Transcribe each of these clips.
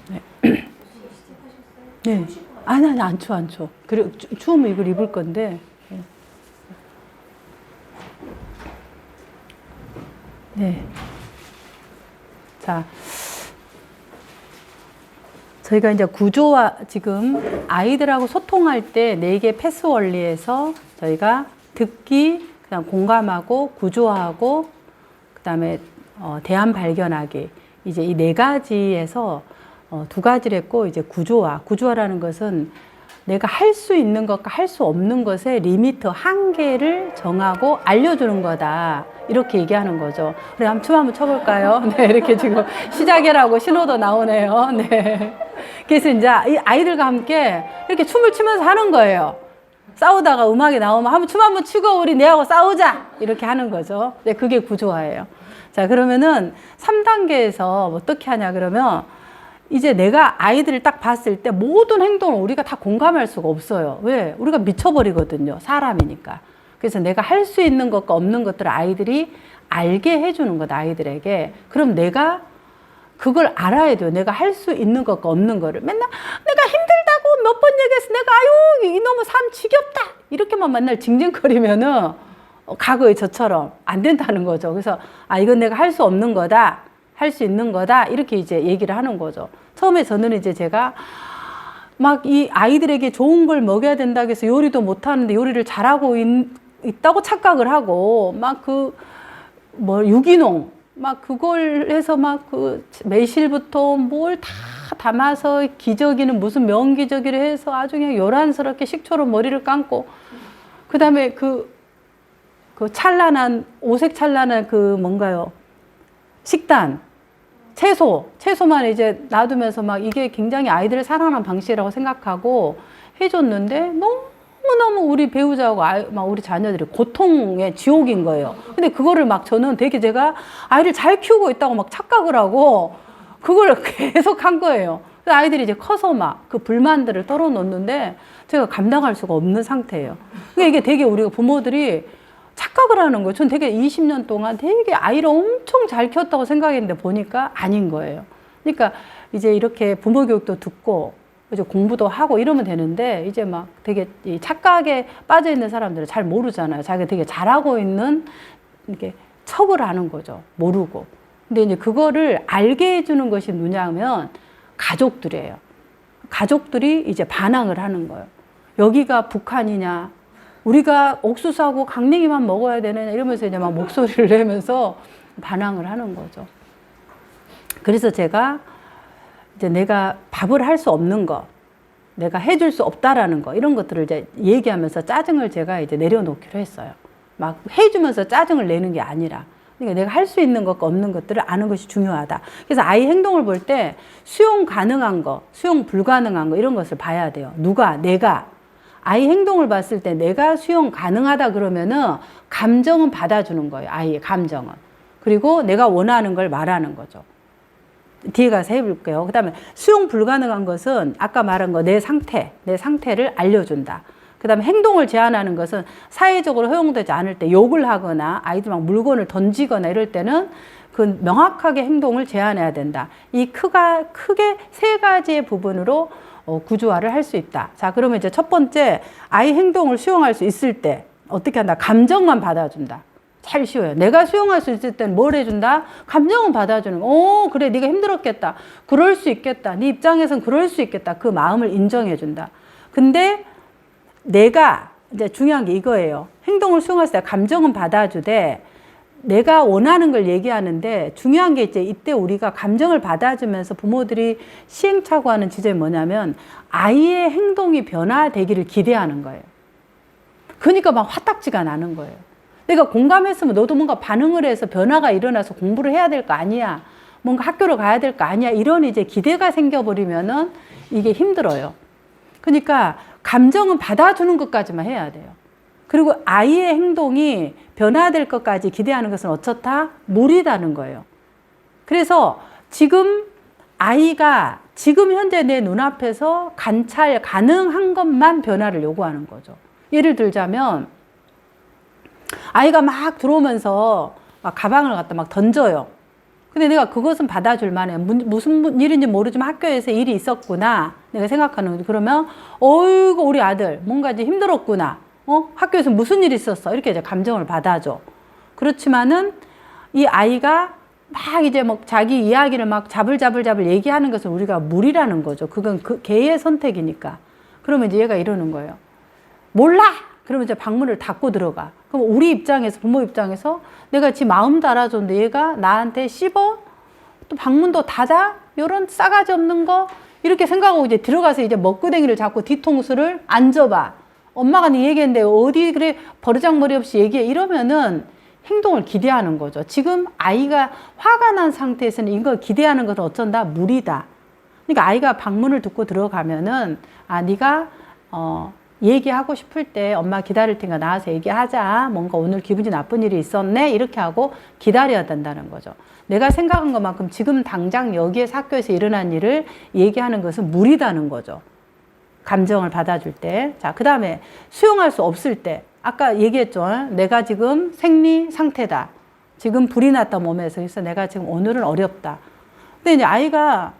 네. 네. 아니, 안 추워, 안 추워. 그래, 추우면 이걸 입을 건데. 네. 네. 자. 저희가 이제 구조와 지금 아이들하고 소통할 때 4개 패스 원리에서 저희가 듣기, 그다음 공감하고 구조하고 그다음에 대안 발견하기 이제 이 4가지에서 2가지를 했고 이제 구조화라는 것은 내가 할 수 있는 것과 할 수 없는 것의 리미트, 한계를 정하고 알려주는 거다. 이렇게 얘기하는 거죠. 우리 한번 춤 한번 춰볼까요? 네, 이렇게 지금 시작이라고 신호도 나오네요. 네. 그래서 이제 이 아이들과 함께 이렇게 춤을 추면서 하는 거예요. 싸우다가 음악이 나오면 한번 춤 한번 추고 우리 내하고 싸우자! 이렇게 하는 거죠. 네, 그게 구조화예요. 자, 그러면은 3단계에서 어떻게 하냐 그러면 이제 내가 아이들을 딱 봤을 때 모든 행동을 우리가 다 공감할 수가 없어요. 왜? 우리가 미쳐버리거든요. 사람이니까. 그래서 내가 할 수 있는 것과 없는 것들을 아이들이 알게 해주는 것, 아이들에게. 그럼 내가 그걸 알아야 돼요. 내가 할 수 있는 것과 없는 거를. 맨날 내가 힘들다고 몇 번 얘기해서 내가 아유 이놈의 삶 지겹다. 이렇게만 맨날 징징거리면은 과거의 저처럼 안 된다는 거죠. 그래서 이건 내가 할 수 없는 거다. 할 수 있는 거다. 이렇게 이제 얘기를 하는 거죠. 처음에 저는 이제 제가 막 이 아이들에게 좋은 걸 먹여야 된다고 해서 요리도 못 하는데 요리를 잘하고 있다고 착각을 하고 막 유기농 막 그걸 해서 막 그 매실부터 뭘 다 담아서 기저귀는 무슨 명기저귀를 해서 아주 그냥 요란스럽게 식초로 머리를 감고 그 다음에 그 찬란한 오색 찬란한 그 뭔가요 식단 채소만 이제 놔두면서 막 이게 굉장히 아이들을 사랑하는 방식이라고 생각하고 해줬는데 너무너무 우리 배우자하고 막 우리 자녀들이 고통의 지옥인 거예요. 근데 그거를 막 저는 되게 제가 아이를 잘 키우고 있다고 막 착각을 하고 그걸 계속 한 거예요. 아이들이 이제 커서 막 그 불만들을 털어놓는데 제가 감당할 수가 없는 상태예요. 그러니까 이게 되게 우리가 부모들이 착각을 하는 거예요. 전 되게 20년 동안 되게 아이를 엄청 잘 키웠다고 생각했는데 보니까 아닌 거예요. 그러니까 이제 이렇게 부모 교육도 듣고 이제 공부도 하고 이러면 되는데 이제 막 되게 이 착각에 빠져 있는 사람들은 잘 모르잖아요. 자기가 되게 잘하고 있는 이렇게 척을 하는 거죠. 모르고. 근데 이제 그거를 알게 해주는 것이 누냐면 가족들이에요. 가족들이 이제 반항을 하는 거예요. 여기가 북한이냐? 우리가 옥수수하고 강냉이만 먹어야 되느냐 이러면서 이제 막 목소리를 내면서 반항을 하는 거죠. 그래서 제가 이제 내가 밥을 할 수 없는 거, 내가 해줄 수 없다라는 거 이런 것들을 이제 얘기하면서 짜증을 제가 이제 내려놓기로 했어요. 막 해주면서 짜증을 내는 게 아니라. 그러니까 내가 할 수 있는 것과 없는 것들을 아는 것이 중요하다. 그래서 아이 행동을 볼 때 수용 가능한 거, 수용 불가능한 거 이런 것을 봐야 돼요. 내가. 아이 행동을 봤을 때 내가 수용 가능하다 그러면은 감정은 받아주는 거예요. 아이의 감정은. 그리고 내가 원하는 걸 말하는 거죠. 뒤에 가서 해볼게요. 그 다음에 수용 불가능한 것은 아까 말한 거 내 상태를 알려준다. 그 다음에 행동을 제한하는 것은 사회적으로 허용되지 않을 때 욕을 하거나 아이들 막 물건을 던지거나 이럴 때는 그 명확하게 행동을 제한해야 된다. 이 크게 3가지의 부분으로 구조화를 할 수 있다. 자, 그러면 이제 첫 번째, 아이 행동을 수용할 수 있을 때 어떻게 한다? 감정만 받아준다. 제일 쉬워요. 내가 수용할 수 있을 때는 뭘 해준다? 감정은 받아주는 거. 그래, 네가 힘들었겠다. 그럴 수 있겠다. 네 입장에선 그럴 수 있겠다. 그 마음을 인정해준다. 근데 내가 이제 중요한 게 이거예요. 행동을 수용했을 때 감정은 받아주되 내가 원하는 걸 얘기하는데 중요한 게 이제 이때 우리가 감정을 받아주면서 부모들이 시행착오하는 지점이 뭐냐면 아이의 행동이 변화되기를 기대하는 거예요. 그러니까 막 화딱지가 나는 거예요. 내가 공감했으면 너도 뭔가 반응을 해서 변화가 일어나서 공부를 해야 될 거 아니야. 뭔가 학교를 가야 될 거 아니야. 이런 이제 기대가 생겨버리면은 이게 힘들어요. 그러니까 감정은 받아주는 것까지만 해야 돼요. 그리고 아이의 행동이 변화될 것까지 기대하는 것은 어쩌다? 무리다는 거예요. 그래서 지금 아이가 지금 현재 내 눈앞에서 관찰 가능한 것만 변화를 요구하는 거죠. 예를 들자면 아이가 막 들어오면서 막 가방을 갖다 막 던져요. 근데 내가 그것은 받아줄 만해. 무슨 일인지 모르지만 학교에서 일이 있었구나. 내가 생각하는 거지. 그러면, 어이구, 우리 아들, 뭔가 이제 힘들었구나. 학교에서 무슨 일이 있었어. 이렇게 이제 감정을 받아줘. 그렇지만은, 이 아이가 막 이제 뭐 자기 이야기를 막 자불자불 얘기하는 것은 우리가 무리라는 거죠. 그건 그 걔의 선택이니까. 그러면 이제 얘가 이러는 거예요. 몰라! 그러면 이제 방문을 닫고 들어가. 그럼 우리 입장에서, 부모 입장에서 내가 지 마음도 알아줬는데 얘가 나한테 씹어? 또 방문도 닫아? 이런 싸가지 없는 거? 이렇게 생각하고 이제 들어가서 이제 먹구덩이를 잡고 뒤통수를 안 접아. 엄마가 네 얘기했는데 어디 그래 버르장머리 없이 얘기해. 이러면은 행동을 기대하는 거죠. 지금 아이가 화가 난 상태에서는 이걸 기대하는 것은 어쩐다? 무리다. 그러니까 아이가 방문을 듣고 들어가면은 네가 얘기하고 싶을 때 엄마 기다릴 테니까 나와서 얘기하자. 뭔가 오늘 기분이 나쁜 일이 있었네. 이렇게 하고 기다려야 된다는 거죠. 내가 생각한 것만큼 지금 당장 여기에서 학교에서 일어난 일을 얘기하는 것은 무리다는 거죠. 감정을 받아줄 때. 자, 그 다음에 수용할 수 없을 때. 아까 얘기했죠. 내가 지금 생리 상태다. 지금 불이 났다 몸에서. 그래서 내가 지금 오늘은 어렵다. 근데 이제 아이가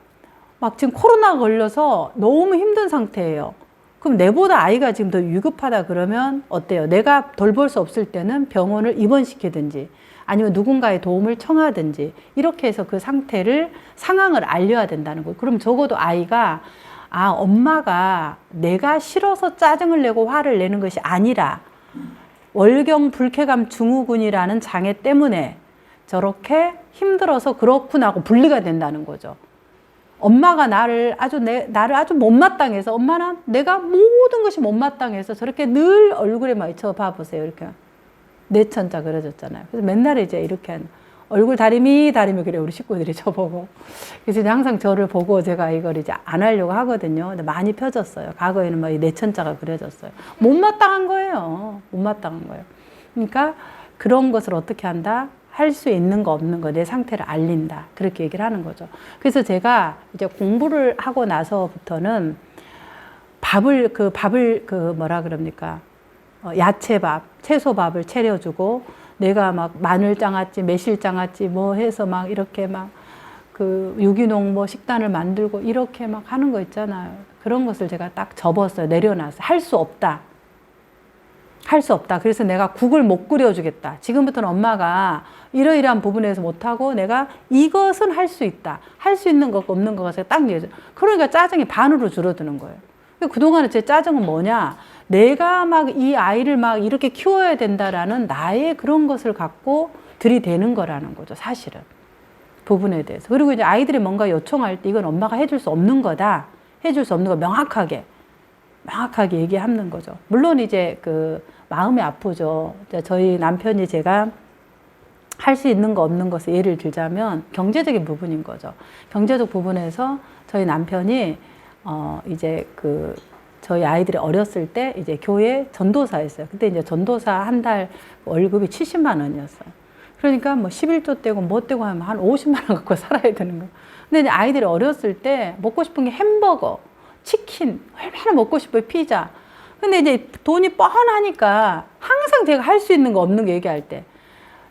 막 지금 코로나 걸려서 너무 힘든 상태예요. 그럼 내보다 아이가 지금 더 위급하다 그러면 어때요? 내가 돌볼 수 없을 때는 병원을 입원시키든지 아니면 누군가의 도움을 청하든지 이렇게 해서 그 상황을 알려야 된다는 거예요. 그럼 적어도 아이가 엄마가 내가 싫어서 짜증을 내고 화를 내는 것이 아니라 월경 불쾌감 증후군이라는 장애 때문에 저렇게 힘들어서 그렇구나 하고 분리가 된다는 거죠. 엄마가 나를 아주 못마땅해서 엄마는 내가 모든 것이 못마땅해서 저렇게 늘 얼굴에 막 저 봐보세요. 이렇게 내천자 그려졌잖아요. 그래서 맨날 이제 이렇게 얼굴 다리미 그래 우리 식구들이 저보고. 그래서 이제 항상 저를 보고 제가 이걸 이제 안 하려고 하거든요. 근데 많이 펴졌어요. 과거에는 막 이 내천자가 그려졌어요. 못마땅한 거예요. 못마땅한 거예요. 그러니까 그런 것을 어떻게 한다? 할 수 있는 거 없는 거 내 상태를 알린다. 그렇게 얘기를 하는 거죠. 그래서 제가 이제 공부를 하고 나서부터는 밥을 뭐라 그럽니까? 야채밥, 채소밥을 차려주고 내가 막 마늘장아찌, 매실장아찌 뭐 해서 막 이렇게 막 그 유기농 뭐 식단을 만들고 이렇게 막 하는 거 있잖아요. 그런 것을 제가 딱 접었어요. 내려놨어요. 할 수 없다. 할 수 없다. 그래서 내가 국을 못 끓여주겠다. 지금부터는 엄마가 이러이러한 부분에서 못하고 내가 이것은 할 수 있다. 할 수 있는 것 없는 것을 딱 얘기해줘. 그러니까 짜증이 반으로 줄어드는 거예요. 그동안에 제 짜증은 뭐냐? 내가 막 이 아이를 막 이렇게 키워야 된다라는 나의 그런 것을 갖고 들이대는 거라는 거죠. 사실은. 부분에 대해서. 그리고 이제 아이들이 뭔가 요청할 때 이건 엄마가 해줄 수 없는 거다. 해줄 수 없는 거 명확하게 얘기하는 거죠. 물론 이제 그 마음이 아프죠. 저희 남편이 제가 할 수 있는 거 없는 것을 예를 들자면 경제적인 부분인 거죠. 경제적 부분에서 저희 남편이 이제 그 저희 아이들이 어렸을 때 이제 교회 전도사였어요. 그때 이제 전도사 한 달 월급이 70만 원이었어요. 그러니까 뭐 11조 떼고 뭐 떼고 하면 한 50만 원 갖고 살아야 되는 거예요. 근데 이제 아이들이 어렸을 때 먹고 싶은 게 햄버거, 치킨, 얼마나 먹고 싶어요, 피자. 근데 이제 돈이 뻔하니까 항상 제가 할 수 있는 거 없는 거 얘기할 때.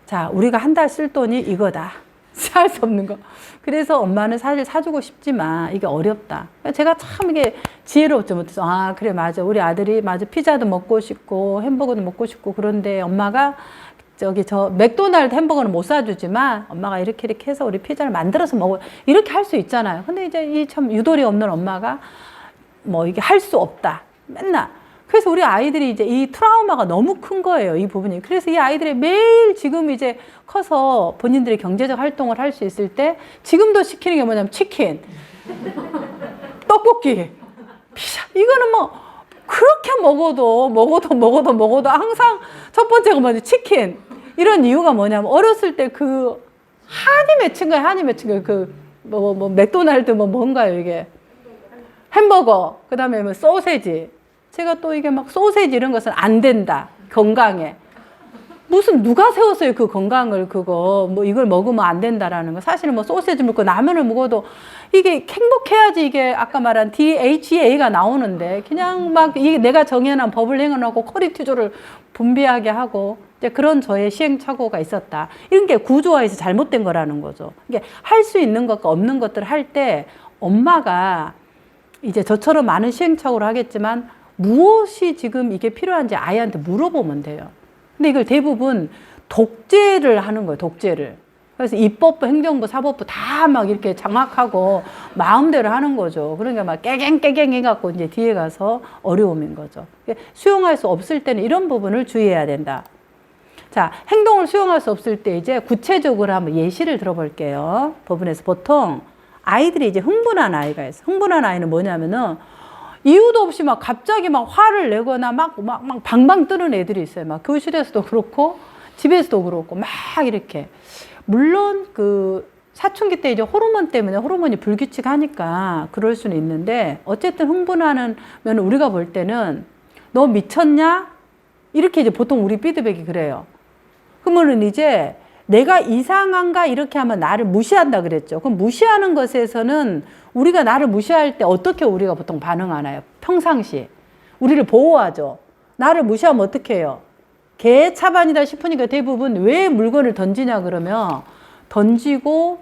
자, 우리가 한 달 쓸 돈이 이거다. 할 수 없는 거. 그래서 엄마는 사실 사주고 싶지만 이게 어렵다. 제가 참 이게 지혜롭지 못해서 그래 맞아. 우리 아들이 맞아. 피자도 먹고 싶고 햄버거도 먹고 싶고 그런데 엄마가 저 맥도날드 햄버거는 못 사주지만 엄마가 이렇게 해서 우리 피자를 만들어서 먹어. 이렇게 할 수 있잖아요. 근데 이제 이 참 유도리 없는 엄마가 뭐 이게 할 수 없다. 맨날. 그래서 우리 아이들이 이제 이 트라우마가 너무 큰 거예요. 이 부분이. 그래서 이 아이들이 매일 지금 이제 커서 본인들이 경제적 활동을 할 수 있을 때 지금도 시키는 게 뭐냐면 치킨, 떡볶이, 피자. 이거는 뭐 그렇게 먹어도 항상 첫 번째가 뭐지? 치킨. 이런 이유가 뭐냐면 어렸을 때 그 한이 맺힌 거예요. 그 맥도날드 뭔가요 이게? 햄버거. 그 다음에 뭐 소세지. 제가 또 이게 막 소세지 이런 것은 안 된다. 건강에. 무슨 누가 세웠어요 그 건강을 그거 뭐 이걸 먹으면 안 된다라는 거. 사실은 뭐 소세지 먹고 라면을 먹어도 이게 행복해야지 이게 아까 말한 DHEA가 나오는데 그냥 막 이게 내가 정해놓은 법을 행해놓고 콜리티졸을 분비하게 하고 이제 그런 저의 시행착오가 있었다. 이런 게 구조화에서 잘못된 거라는 거죠. 이게 할 수 있는 것과 없는 것들을 할 때 엄마가 이제 저처럼 많은 시행착오를 하겠지만 무엇이 지금 이게 필요한지 아이한테 물어보면 돼요. 근데 이걸 대부분 독재를 하는 거예요, 독재를. 그래서 입법부, 행정부, 사법부 다 막 이렇게 장악하고 마음대로 하는 거죠. 그러니까 막 깨갱깨갱 해갖고 이제 뒤에 가서 어려움인 거죠. 수용할 수 없을 때는 이런 부분을 주의해야 된다. 자, 행동을 수용할 수 없을 때 이제 구체적으로 한번 예시를 들어볼게요. 법원에서 보통 아이들이 이제 흥분한 아이가 있어요. 흥분한 아이는 뭐냐면은 이유도 없이 막 갑자기 막 화를 내거나 막 방방 뜨는 애들이 있어요. 막 교실에서도 그렇고 집에서도 그렇고 막 이렇게. 물론 그 사춘기 때 이제 호르몬 때문에 호르몬이 불규칙하니까 그럴 수는 있는데 어쨌든 흥분하는 면 우리가 볼 때는 너 미쳤냐? 이렇게 이제 보통 우리 피드백이 그래요. 그러면은 이제 내가 이상한가 이렇게 하면 나를 무시한다 그랬죠. 그럼 무시하는 것에서는 우리가 나를 무시할 때 어떻게 우리가 보통 반응하나요? 평상시. 우리를 보호하죠. 나를 무시하면 어떻게 해요? 개차반이다 싶으니까 대부분 왜 물건을 던지냐 그러면 던지고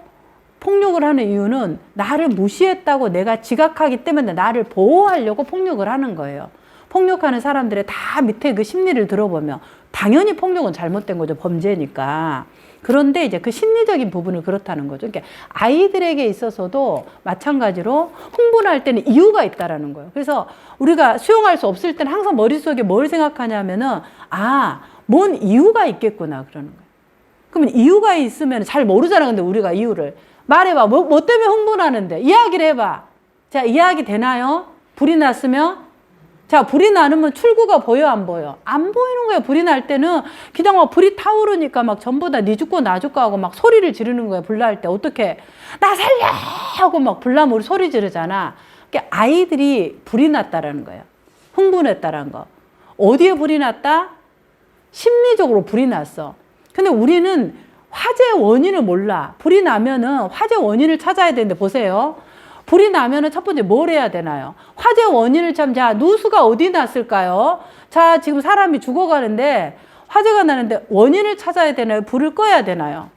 폭력을 하는 이유는 나를 무시했다고 내가 지각하기 때문에 나를 보호하려고 폭력을 하는 거예요. 폭력하는 사람들의 다 밑에 그 심리를 들어보면 당연히 폭력은 잘못된 거죠. 범죄니까. 그런데 이제 그 심리적인 부분을 그렇다는 거죠. 그러니까 아이들에게 있어서도 마찬가지로 흥분할 때는 이유가 있다라는 거예요. 그래서 우리가 수용할 수 없을 때는 항상 머릿속에 뭘 생각하냐면은 뭔 이유가 있겠구나 그러는 거예요. 그러면 이유가 있으면 잘 모르잖아. 근데 우리가 이유를 말해봐. 뭐 때문에 흥분하는데 이야기를 해봐. 자, 이야기 되나요? 불이 났으면 자, 불이 나면 출구가 보여, 안 보여? 안 보이는 거예요. 불이 날 때는 그냥 막 불이 타오르니까 막 전부 다 니 죽고 나 죽고 하고 막 소리를 지르는 거예요. 불 날 때. 어떻게? 나 살려! 하고 막 불 나면 우리 소리 지르잖아. 그러니까 아이들이 불이 났다라는 거예요. 흥분했다라는 거. 어디에 불이 났다? 심리적으로 불이 났어. 근데 우리는 화재 원인을 몰라. 불이 나면은 화재 원인을 찾아야 되는데 보세요. 불이 나면은 첫 번째 뭘 해야 되나요? 화재 원인을 자, 누수가 어디 났을까요? 자, 지금 사람이 죽어가는데 화재가 나는데 원인을 찾아야 되나요? 불을 꺼야 되나요?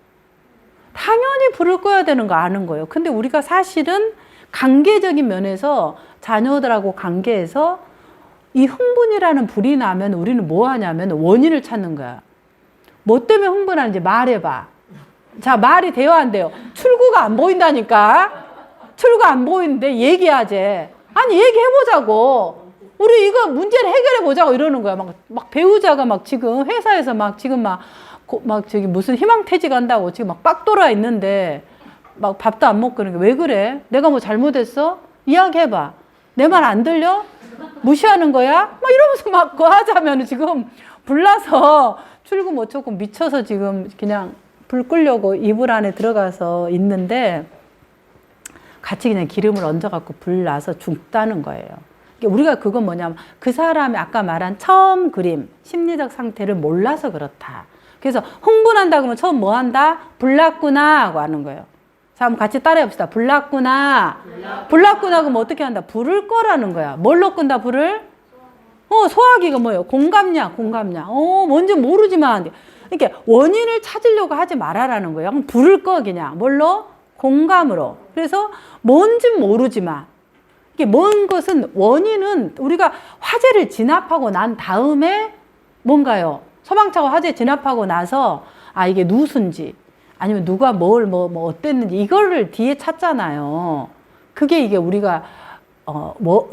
당연히 불을 꺼야 되는 거 아는 거예요. 근데 우리가 사실은 관계적인 면에서 자녀들하고 관계에서 이 흥분이라는 불이 나면 우리는 뭐 하냐면 원인을 찾는 거야. 뭐 때문에 흥분하는지 말해봐. 자, 말이 돼요, 안 돼요? 출구가 안 보인다니까? 출구가 안 보이는데 얘기하지. 아니, 얘기해보자고. 우리 이거 문제를 해결해보자고 이러는 거야. 막 배우자가 막 지금 회사에서 막 지금 막 저기 무슨 희망퇴직 한다고 지금 막 빡 돌아 있는데 막 밥도 안 먹고 그러는 게 왜 그래? 내가 뭐 잘못했어? 이야기해봐. 내 말 안 들려? 무시하는 거야? 막 이러면서 막 그거 하자면 지금 불나서 출구 못 찾고 미쳐서 지금 그냥 불 끄려고 이불 안에 들어가서 있는데 같이 그냥 기름을 얹어갖고 불 나서 죽다는 거예요. 우리가 그건 뭐냐면 그 사람이 아까 말한 처음 그림, 심리적 상태를 몰라서 그렇다. 그래서 흥분한다 그러면 처음 뭐 한다? 불 났구나 하고 하는 거예요. 자, 한번 같이 따라해 봅시다. 불 났구나. 불 났구나 그러면 어떻게 한다? 불을 꺼라는 거야. 뭘로 끈다 불을? 소화기가 뭐예요? 공감약. 뭔지 모르지만 이렇게 원인을 찾으려고 하지 말아라는 거예요. 불을 꺼 그냥. 뭘로? 공감으로. 그래서 뭔진 모르지만 이게 뭔 것은 원인은 우리가 화재를 진압하고 난 다음에 뭔가요? 소방차가 화재 진압하고 나서 이게 누수인지 아니면 누가 뭐 어땠는지 이거를 뒤에 찾잖아요. 그게 이게 우리가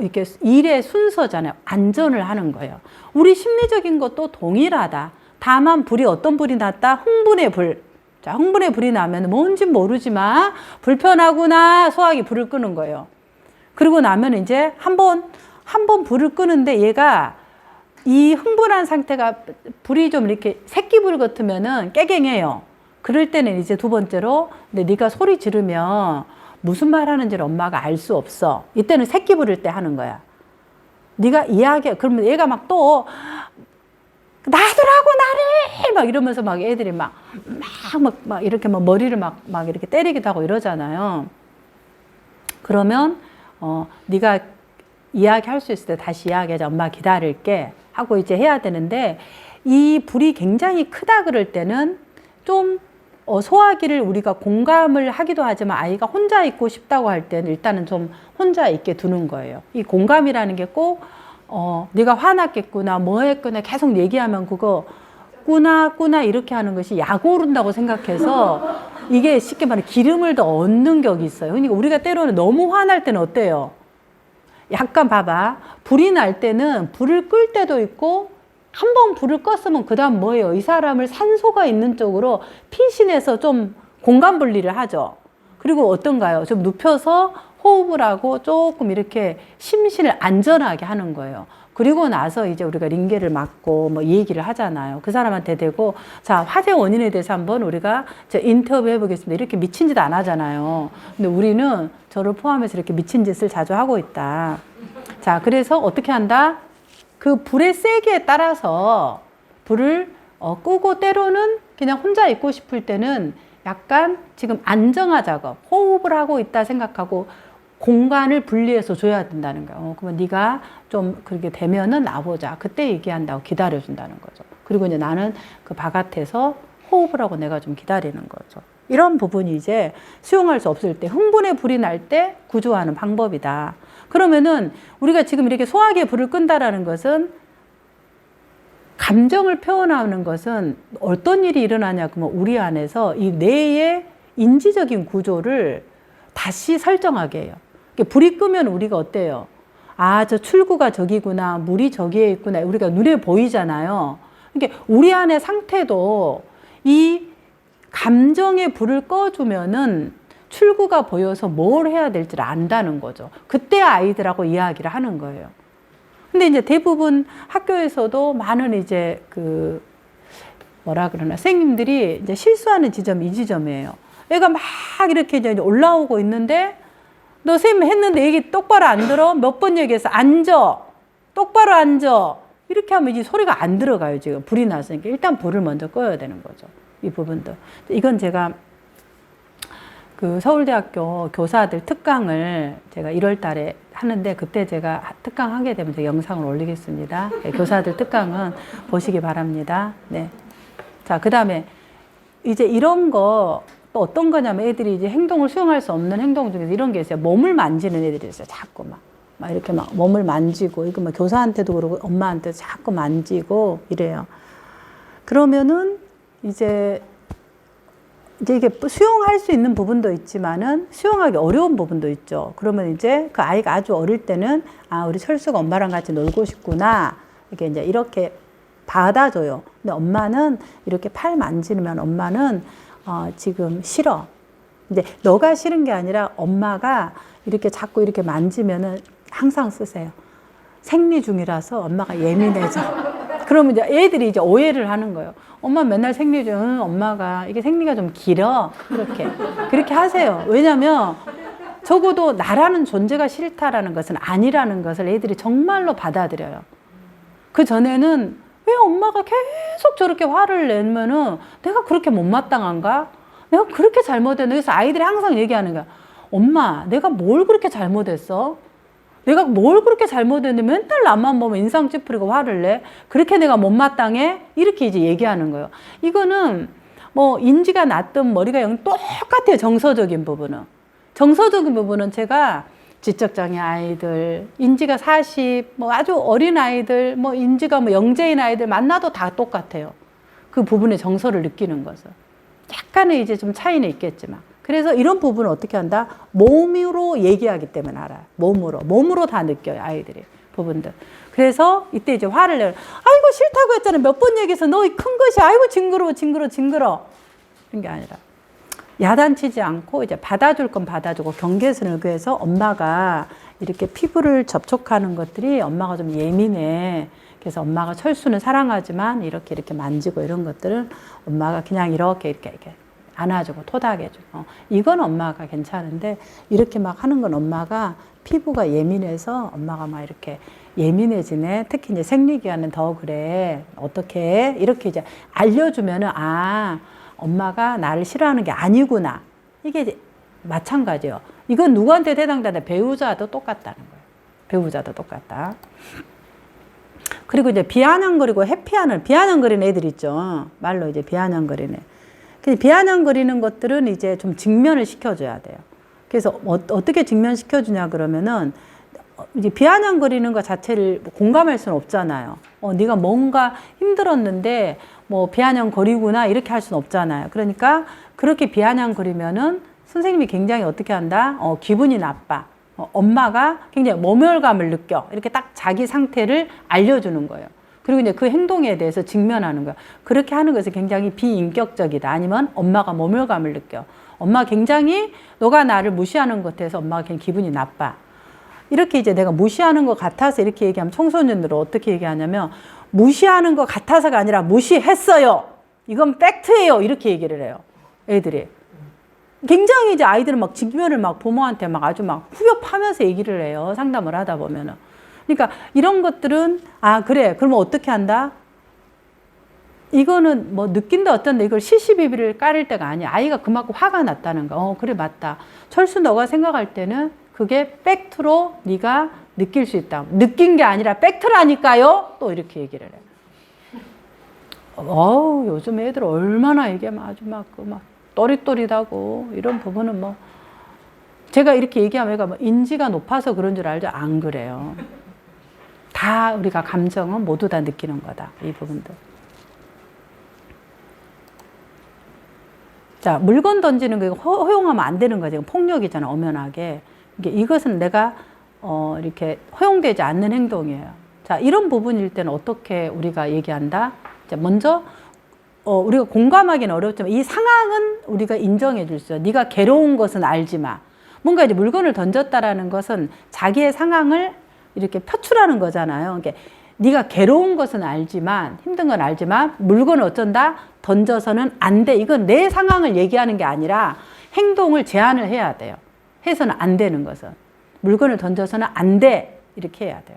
이렇게 일의 순서잖아요. 안전을 하는 거예요. 우리 심리적인 것도 동일하다. 다만 불이 어떤 불이 났다? 흥분의 불. 자, 흥분의 불이 나면 뭔지 모르지만 불편하구나 소화기 불을 끄는 거예요. 그리고 나면 이제 한 번 불을 끄는데 얘가 이 흥분한 상태가 불이 좀 이렇게 새끼불 같으면은 깨갱해요. 그럴 때는 이제 두 번째로 근데 네가 소리 지르면 무슨 말 하는지를 엄마가 알 수 없어. 이때는 새끼 부를 때 하는 거야. 네가 이야기해. 그러면 얘가 막 또 놔두라고 나를 막 이러면서 막 애들이 막 이렇게 막 머리를 막 이렇게 때리기도 하고 이러잖아요. 그러면 네가 이야기할 수 있을 때 다시 이야기하자. 엄마 기다릴게 하고 이제 해야 되는데, 이 불이 굉장히 크다 그럴 때는 좀 소화기를 우리가 공감을 하기도 하지만, 아이가 혼자 있고 싶다고 할 때는 일단은 좀 혼자 있게 두는 거예요. 이 공감이라는 게 꼭 네가 화났겠구나 뭐 했구나 계속 얘기하면 그거 꾸나 이렇게 하는 것이 약 오른다고 생각해서 이게 쉽게 말해 기름을 더 얻는 격이 있어요. 그러니까 우리가 때로는 너무 화날 때는 어때요? 약간 봐봐. 불이 날 때는 불을 끌 때도 있고, 한 번 불을 껐으면 그 다음 뭐예요? 이 사람을 산소가 있는 쪽으로 피신해서 좀 공간 분리를 하죠. 그리고 어떤가요? 좀 눕혀서 호흡을 하고 조금 이렇게 심신을 안전하게 하는 거예요. 그리고 나서 이제 우리가 링겔을 맞고 뭐 얘기를 하잖아요. 그 사람한테 대고, 자, 화재 원인에 대해서 한번 우리가 인터뷰 해보겠습니다. 이렇게 미친 짓 안 하잖아요. 근데 우리는 저를 포함해서 이렇게 미친 짓을 자주 하고 있다. 자, 그래서 어떻게 한다? 그 불의 세기에 따라서 불을 끄고, 때로는 그냥 혼자 있고 싶을 때는 약간 지금 안정화 작업, 호흡을 하고 있다 생각하고 공간을 분리해서 줘야 된다는 거예요. 그러면 네가 좀 그렇게 되면은 나보자. 그때 얘기한다고 기다려준다는 거죠. 그리고 이제 나는 그 바깥에서 호흡을 하고 내가 좀 기다리는 거죠. 이런 부분이 이제 수용할 수 없을 때, 흥분의 불이 날 때 구조하는 방법이다. 그러면은 우리가 지금 이렇게 소화기에 불을 끈다라는 것은, 감정을 표현하는 것은 어떤 일이 일어나냐 그러면 우리 안에서 이 뇌의 인지적인 구조를 다시 설정하게 해요. 불이 끄면 우리가 어때요? 아, 저 출구가 저기구나, 물이 저기에 있구나, 우리가 눈에 보이잖아요. 그러니까 우리 안의 상태도 이 감정의 불을 꺼주면은 출구가 보여서 뭘 해야 될지를 안다는 거죠. 그때 아이들하고 이야기를 하는 거예요. 근데 이제 대부분 학교에서도 많은 이제 선생님들이 이제 실수하는 지점이 이 지점이에요. 애가 막 이렇게 이제 올라오고 있는데, 너 선생님 했는데 얘기 똑바로 안 들어? 몇 번 얘기해서 앉아. 똑바로 앉아. 이렇게 하면 이제 소리가 안 들어가요, 지금. 불이 났으니까. 일단 불을 먼저 꺼야 되는 거죠. 이 부분도. 이건 제가 서울대학교 교사들 특강을 제가 1월 달에 하는데, 그때 제가 특강 하게 되면 제가 영상을 올리겠습니다. 네, 교사들 특강은 보시기 바랍니다. 네. 자, 그 다음에 이제 이런 거 또 어떤 거냐면, 애들이 이제 행동을 수용할 수 없는 행동 중에서 이런 게 있어요. 몸을 만지는 애들이 있어요. 자꾸 막 이렇게 막 몸을 만지고, 이거 막 교사한테도 그러고 엄마한테도 자꾸 만지고 이래요. 그러면은 이제 이게 수용할 수 있는 부분도 있지만은 수용하기 어려운 부분도 있죠. 그러면 이제 그 아이가 아주 어릴 때는, 아, 우리 철수가 엄마랑 같이 놀고 싶구나. 이게 이제 이렇게 받아줘요. 근데 엄마는 이렇게 팔 만지면 엄마는 지금 싫어. 근데 너가 싫은 게 아니라 엄마가 이렇게 자꾸 이렇게 만지면은 항상 쓰세요. 생리 중이라서 엄마가 예민해져. 그러면 이제 애들이 이제 오해를 하는 거예요. 엄마 맨날 생리 중, 엄마가 이게 생리가 좀 길어. 그렇게 하세요. 왜냐면 적어도 나라는 존재가 싫다라는 것은 아니라는 것을 애들이 정말로 받아들여요. 그 전에는 왜 엄마가 계속 저렇게 화를 내면은 내가 그렇게 못마땅한가? 내가 그렇게 잘못했나? 그래서 아이들이 항상 얘기하는 거야. 엄마, 내가 뭘 그렇게 잘못했어? 내가 뭘 그렇게 잘못했는데 맨날 나만 보면 인상 찌푸리고 화를 내? 그렇게 내가 못마땅해? 이렇게 이제 얘기하는 거예요. 이거는 뭐 인지가 낮든 머리가 영 똑같아요. 정서적인 부분은. 정서적인 부분은 제가 지적장애 아이들, 인지가 40, 뭐 아주 어린 아이들, 뭐 인지가 뭐 영재인 아이들 만나도 다 똑같아요. 그 부분의 정서를 느끼는 것은. 약간의 이제 좀 차이는 있겠지만. 그래서 이런 부분을 어떻게 한다? 몸으로 얘기하기 때문에 알아요. 몸으로 다 느껴요, 아이들이. 부분들. 그래서 이때 이제 화를 내요. 아이고, 싫다고 했잖아. 몇 번 얘기해서 너 큰 것이, 아이고, 징그러워. 이런 게 아니라. 야단치지 않고 이제 받아줄 건 받아주고 경계선을 그해서 엄마가 이렇게 피부를 접촉하는 것들이 엄마가 좀 예민해. 그래서 엄마가 철수는 사랑하지만 이렇게 만지고 이런 것들은 엄마가 그냥 이렇게 안아주고 토닥여주고. 이건 엄마가 괜찮은데 이렇게 막 하는 건 엄마가 피부가 예민해서 엄마가 막 이렇게 예민해지네. 특히 이제 생리기간은 더 그래. 어떻게 해? 이렇게 이제 알려주면은, 아, 엄마가 나를 싫어하는 게 아니구나. 이게 이제 마찬가지예요. 이건 누구한테 해당되나? 배우자도 똑같다는 거예요. 배우자도 똑같다. 그리고 이제 비아냥거리고 회피하는, 비아냥거리는 애들 있죠. 말로 이제 비아냥거리는. 비아냥거리는 것들은 이제 좀 직면을 시켜줘야 돼요. 그래서 어떻게 직면시켜주냐 그러면은, 이제 비아냥거리는 것 자체를 공감할 수는 없잖아요. 네가 뭔가 힘들었는데 뭐 비아냥거리구나 이렇게 할 수는 없잖아요. 그러니까 그렇게 비아냥거리면은 선생님이 굉장히 어떻게 한다? 기분이 나빠. 엄마가 굉장히 모멸감을 느껴. 이렇게 딱 자기 상태를 알려주는 거예요. 그리고 이제 그 행동에 대해서 직면하는 거예요. 그렇게 하는 것이 굉장히 비인격적이다. 아니면 엄마가 모멸감을 느껴. 엄마 굉장히 너가 나를 무시하는 것 같아서 엄마가 굉장히 기분이 나빠. 이렇게 이제 내가 무시하는 것 같아서 이렇게 얘기하면 청소년들은 어떻게 얘기하냐면 무시하는 것 같아서가 아니라 무시했어요. 이건 팩트예요. 이렇게 얘기를 해요. 애들이. 굉장히 이제 아이들은 막 직면을 막 부모한테 막 아주 막 후벼 파면서 얘기를 해요. 상담을 하다 보면은. 그러니까 이런 것들은 아, 그래. 그러면 어떻게 한다? 이거는 뭐 느낀다 어쩐다 이걸 시시비비를 깔을 때가 아니야. 아이가 그만큼 화가 났다는 거. 그래 맞다. 철수 너가 생각할 때는 그게 팩트로 네가 느낄 수 있다. 느낀 게 아니라 팩트라니까요. 또 이렇게 얘기를 해. 요즘 애들 얼마나 이게 아주 막 또릿또릿하고 이런 부분은 뭐 제가 이렇게 얘기하면 애가 뭐 인지가 높아서 그런 줄 알죠? 안 그래요. 다 우리가 감정은 모두 다 느끼는 거다. 이 부분도. 자, 물건 던지는 거 허용하면 안 되는 거죠. 폭력이잖아, 엄연하게. 이것은 내가 이렇게 허용되지 않는 행동이에요. 자, 이런 부분일 때는 어떻게 우리가 얘기한다? 자, 먼저 우리가 공감하기는 어렵지만 이 상황은 우리가 인정해 줄 수 있어요. 네가 괴로운 것은 알지 마. 뭔가 이제 물건을 던졌다라는 것은 자기의 상황을 이렇게 표출하는 거잖아요. 그러니까 네가 괴로운 것은 알지만 힘든 건 알지만 물건을 어쩐다? 던져서는 안 돼. 이건 내 상황을 얘기하는 게 아니라 행동을 제한을 해야 돼요. 해서는 안 되는 것은. 물건을 던져서는 안 돼. 이렇게 해야 돼요.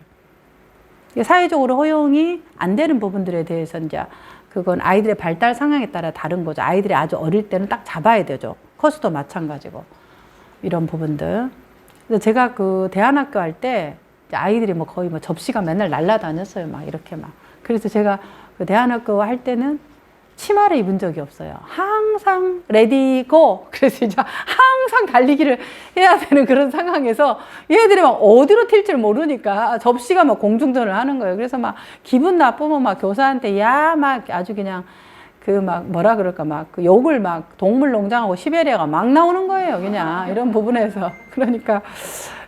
사회적으로 허용이 안 되는 부분들에 대해서 이제 그건 아이들의 발달 상황에 따라 다른 거죠. 아이들이 아주 어릴 때는 딱 잡아야 되죠. 커서도 마찬가지고. 이런 부분들. 그래서 제가 그 대안학교 할 때 아이들이 뭐 거의 뭐 접시가 맨날 날라다녔어요. 막 이렇게 막. 그래서 제가 그 대안학교 할 때는 치마를 입은 적이 없어요. 항상 레디 고. 그래서 이제 항상 달리기를 해야 되는 그런 상황에서 얘들이 막 어디로 튈지를 모르니까 접시가 막 공중전을 하는 거예요. 그래서 막 기분 나쁘면 막 교사한테 야 막 아주 그냥 그 막 뭐라 그럴까 막 그 욕을 막 동물농장하고 시베리아가 막 나오는 거예요. 그냥 이런 부분에서. 그러니까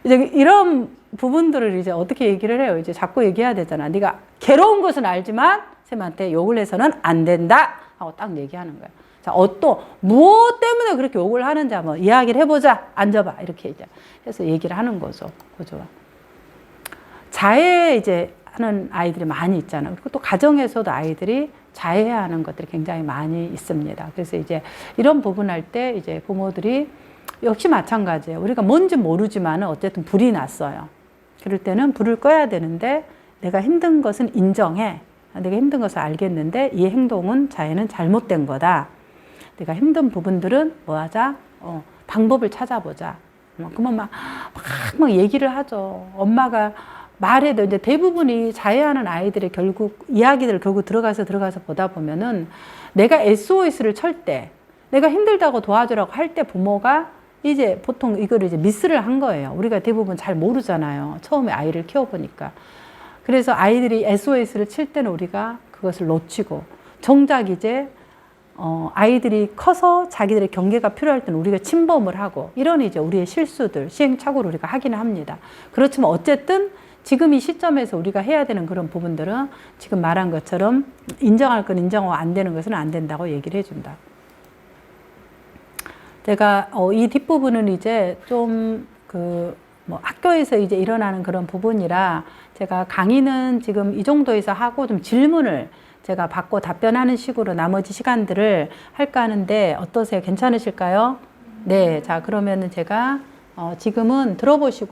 이제 이런 부분들을 이제 어떻게 얘기를 해요. 이제 자꾸 얘기해야 되잖아. 네가 괴로운 것은 알지만 쌤한테 욕을 해서는 안 된다 하고 딱 얘기하는 거야. 자, 또 무엇 때문에 그렇게 욕을 하는지 한번 이야기를 해보자. 앉아봐. 이렇게 이제 해서 얘기를 하는 거죠. 그죠? 자해 이제 하는 아이들이 많이 있잖아. 그리고 또 가정에서도 아이들이 자해해야 하는 것들이 굉장히 많이 있습니다. 그래서 이제 이런 부분 할 때 이제 부모들이 역시 마찬가지예요. 우리가 뭔지 모르지만 어쨌든 불이 났어요. 그럴 때는 불을 꺼야 되는데 내가 힘든 것은 인정해. 내가 힘든 것을 알겠는데 이 행동은 자해는 잘못된 거다. 내가 힘든 부분들은 뭐 하자? 방법을 찾아보자. 그러면 막 얘기를 하죠. 엄마가 말해도 이제 대부분이 자해하는 아이들의 결국 이야기들 결국 들어가서 보다 보면은 내가 SOS를 칠 때 내가 힘들다고 도와주라고 할 때 부모가 이제 보통 이거를 이제 미스를 한 거예요. 우리가 대부분 잘 모르잖아요. 처음에 아이를 키워보니까. 그래서 아이들이 SOS를 칠 때는 우리가 그것을 놓치고 정작 이제 아이들이 커서 자기들의 경계가 필요할 때는 우리가 침범을 하고 이런 이제 우리의 실수들, 시행착오를 우리가 하기는 합니다. 그렇지만 어쨌든 지금 이 시점에서 우리가 해야 되는 그런 부분들은 지금 말한 것처럼 인정할 건 인정하고 안 되는 것은 안 된다고 얘기를 해준다. 제가 이 뒷부분은 이제 좀 뭐 학교에서 이제 일어나는 그런 부분이라 제가 강의는 지금 이 정도에서 하고 좀 질문을 제가 받고 답변하는 식으로 나머지 시간들을 할까 하는데 어떠세요? 괜찮으실까요? 네. 자, 그러면은 제가 지금은 들어보시고